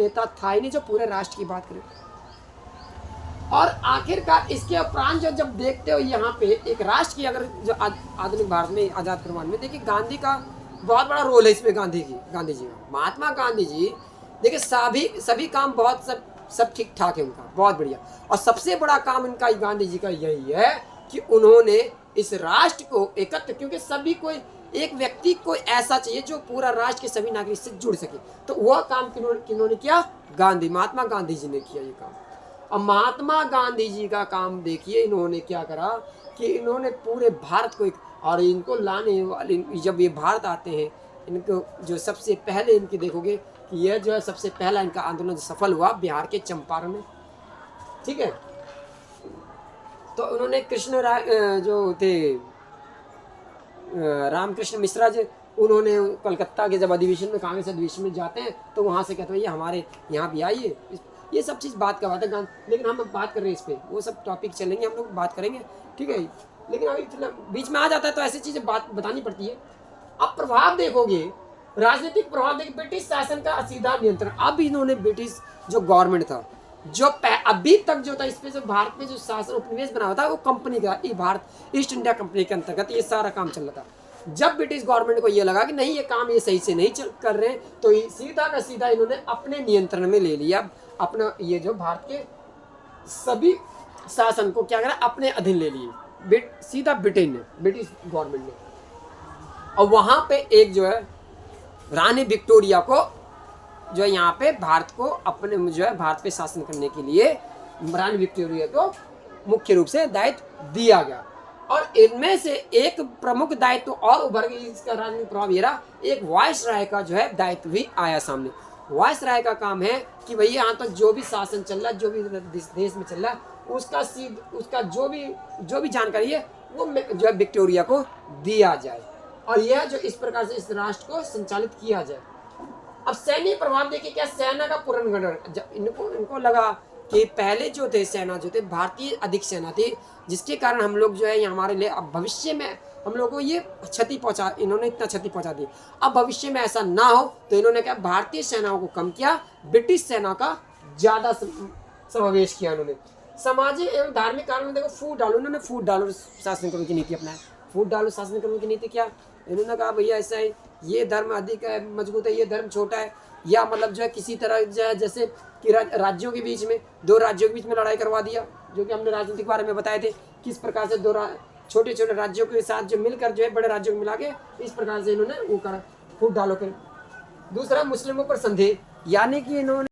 नेता था ही नहीं जो पूरे राष्ट्र की बात करे। और आखिरकार इसके उपरांत जो जब देखते हो यहाँ पे एक राष्ट्र की अगर जो आधुनिक भारत में आज़ाद करवाने में देखिए गांधी का बहुत बड़ा रोल है इसमें। गांधी जी का, महात्मा गांधी जी देखिए सभी काम बहुत सब ठीक ठाक है उनका, बहुत बढ़िया। और सबसे बड़ा काम इनका गांधी जी का यही है कि उन्होंने इस राष्ट्र को एकत्र, क्योंकि सभी को एक व्यक्ति को ऐसा चाहिए जो पूरा राष्ट्र के सभी नागरिक से जुड़ सके, तो वह काम किन्होंने किया? महात्मा गांधी जी ने किया ये काम। अब महात्मा गांधी जी का काम देखिए इन्होंने क्या करा कि इन्होंने पूरे भारत को और इनको लाने वाले जब ये भारत आते हैं, इनको जो सबसे पहले इनके देखोगे कि यह जो है सबसे पहला इनका आंदोलन सफल हुआ बिहार के चंपारण में, ठीक है। तो उन्होंने कृष्ण जो थे रामकृष्ण मिश्रा जी, उन्होंने कलकत्ता के जब अधिवेशन में, कांग्रेस अधिवेशन में जाते हैं तो वहाँ से कहते हैं भैया हमारे यहाँ भी आइए। ये सब चीज़ बात का बात है, लेकिन हम अब बात कर रहे हैं इस पर, वो सब टॉपिक चलेंगे, हम लोग बात करेंगे, ठीक है। लेकिन अभी बीच में आ जाता है तो ऐसी चीज़ें बात बतानी पड़ती है। अब प्रभाव देखोगे, राजनीतिक प्रभाव देखिए, ब्रिटिश शासन का सीधा नियंत्रण। अब इन्होंने ब्रिटिश जो गवर्नमेंट था, जो अभी तक जो था इस पे जो भारत में जो शासन उपनिवेश बना हुआ था वो कंपनी का, भारत ईस्ट इंडिया कंपनी के अंतर्गत ये सारा काम चल रहा था। जब ब्रिटिश गवर्नमेंट को ये लगा कि नहीं ये काम ये सही से नहीं कर रहे, तो सीधा का सीधा इन्होंने अपने नियंत्रण में ले लिया अपना ये जो भारत के सभी शासन को क्या करा, अपने अधीन ले लिए सीधा ब्रिटेन ने, ब्रिटिश गवर्नमेंट ने। और वहां पे एक जो है रानी विक्टोरिया को जो है यहाँ पे भारत को अपने जो है भारत पे शासन करने के लिए रानी विक्टोरिया को मुख्य रूप से दायित्व दिया गया। और इनमें से एक प्रमुख दायित्व और उभर गई, इसका राजनीतिक प्रभाव ये रहा, एक वाइस राय का जो है दायित्व भी आया सामने। वाइस राय का काम है कि भैया यहाँ तक जो भी शासन चल रहा है, जो भी देश में चल रहा है, उसका जो भी जानकारी है वो जो है विक्टोरिया को दिया जाए, और यह जो इस प्रकार से इस राष्ट्र को संचालित किया जाए। अब सैन्य प्रभाव देखिए, क्या सेना का पुनर्गठन, इनको लगा कि पहले जो थे सेना जो थे भारतीय अधिक सेना थी, जिसके कारण हम लोग जो है हमारे लिए अब भविष्य में हम लोगों को ये क्षति पहुंचा, इन्होंने इतना क्षति पहुंचा दी। अब भविष्य में ऐसा ना हो तो इन्होंने क्या भारतीय सेनाओं को कम किया, ब्रिटिश सेना का ज्यादा समावेश किया इन्होंने। सामाजिक एवं धार्मिक कारण देखो फूट डालो, उन्होंने फूट डालो शासन करने की नीति अपनाया। फूट डालो शासन करने की नीति क्या, इन्होंने कहा भैया ऐसा है, ये धर्म अधिक है मजबूत है, ये धर्म छोटा है, या मतलब जो है किसी तरह जो है जैसे कि राज्यों के बीच में, दो राज्यों के बीच में लड़ाई करवा दिया, जो कि हमने राजनीतिक बारे में बताए थे किस प्रकार से दो छोटे छोटे राज्यों के साथ जो मिलकर जो है बड़े राज्यों को मिला के इस प्रकार से इन्होंने वो करा, फूट डालो कर। दूसरा मुस्लिमों पर संदेह, यानी कि इन्होंने